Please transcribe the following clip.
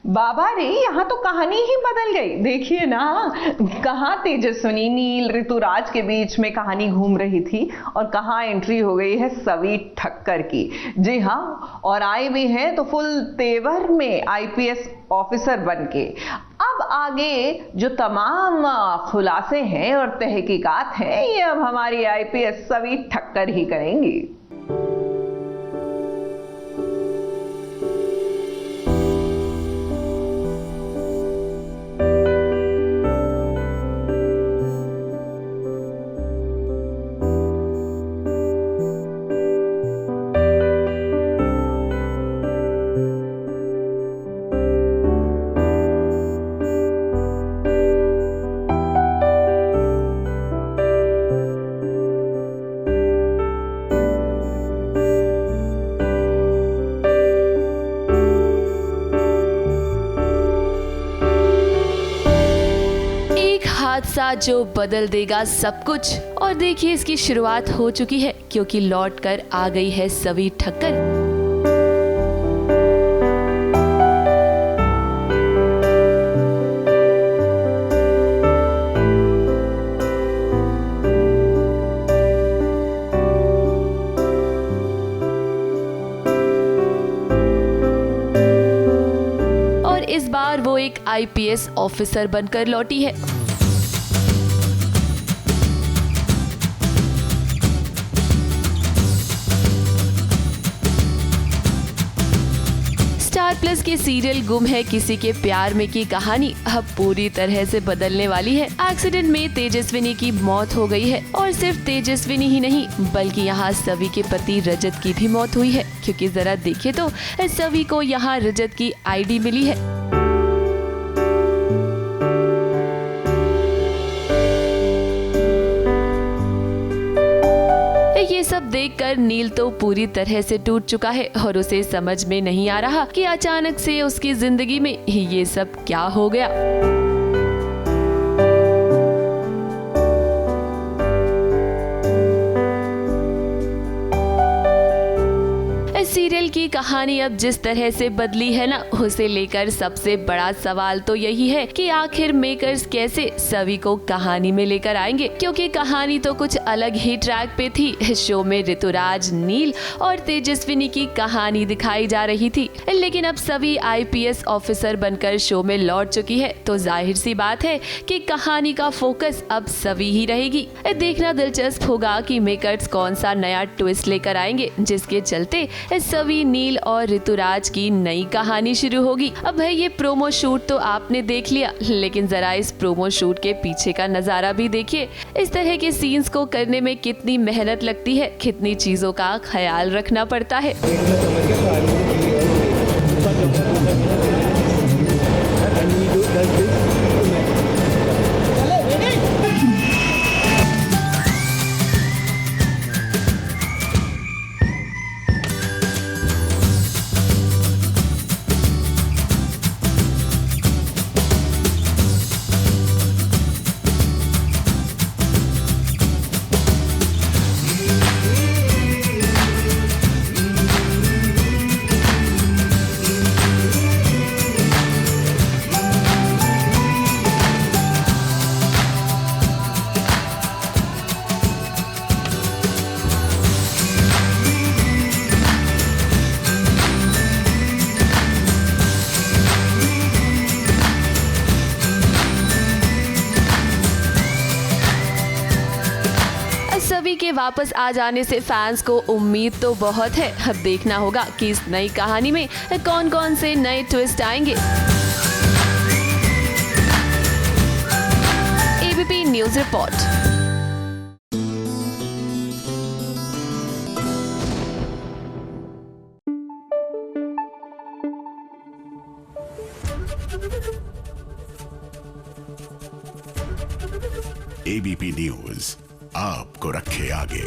बाबा रे, यहाँ तो कहानी ही बदल गई। देखिए ना, कहाँ तेजस्विनी, नील, ऋतुराज के बीच में कहानी घूम रही थी और कहाँ एंट्री हो गई है सवी ठक्कर की। जी हाँ, और आए भी हैं तो फुल तेवर में आईपीएस ऑफिसर बनके। अब आगे जो तमाम खुलासे हैं और तहकीकात हैं, ये अब हमारी आईपीएस सवी ठक्कर ही करेंगी। हादसा जो बदल देगा सब कुछ। और देखिए, इसकी शुरुआत हो चुकी है, क्योंकि लौट कर आ गई है सवी ठक्कर। और इस बार वो एक आईपीएस ऑफिसर बनकर लौटी है। स्टार प्लस के सीरियल गुम है किसी के प्यार में की कहानी अब पूरी तरह से बदलने वाली है। एक्सीडेंट में तेजस्विनी की मौत हो गई है, और सिर्फ तेजस्विनी ही नहीं बल्कि यहाँ सवी के पति रजत की भी मौत हुई है। क्योंकि जरा देखे तो सवी को यहाँ रजत की आईडी मिली है। ये सब देखकर नील तो पूरी तरह से टूट चुका है और उसे समझ में नहीं आ रहा कि अचानक से उसकी जिंदगी में ये सब क्या हो गया। सीरियल की कहानी अब जिस तरह से बदली है ना, उसे लेकर सबसे बड़ा सवाल तो यही है कि आखिर मेकर्स कैसे सवी को कहानी में लेकर आएंगे। क्योंकि कहानी तो कुछ अलग ही ट्रैक पे थी। शो में ऋतुराज, नील और तेजस्विनी की कहानी दिखाई जा रही थी, लेकिन अब सवी आईपीएस ऑफिसर बनकर शो में लौट चुकी है, तो जाहिर सी बात है कि कहानी का फोकस अब सवी ही रहेगी। देखना दिलचस्प होगा कि मेकर्स कौन सा नया ट्विस्ट लेकर आएंगे, जिसके चलते सवी, नील और ऋतुराज की नई कहानी शुरू होगी। अब भाई, ये प्रोमो शूट तो आपने देख लिया, लेकिन जरा इस प्रोमो शूट के पीछे का नजारा भी देखिए। इस तरह के सीन्स को करने में कितनी मेहनत लगती है, कितनी चीजों का ख्याल रखना पड़ता है। सवी के वापस आ जाने से फैंस को उम्मीद तो बहुत है। अब देखना होगा कि इस नई कहानी में कौन कौन से नए ट्विस्ट आएंगे। ABP news report. ABP news आपको रखे आगे।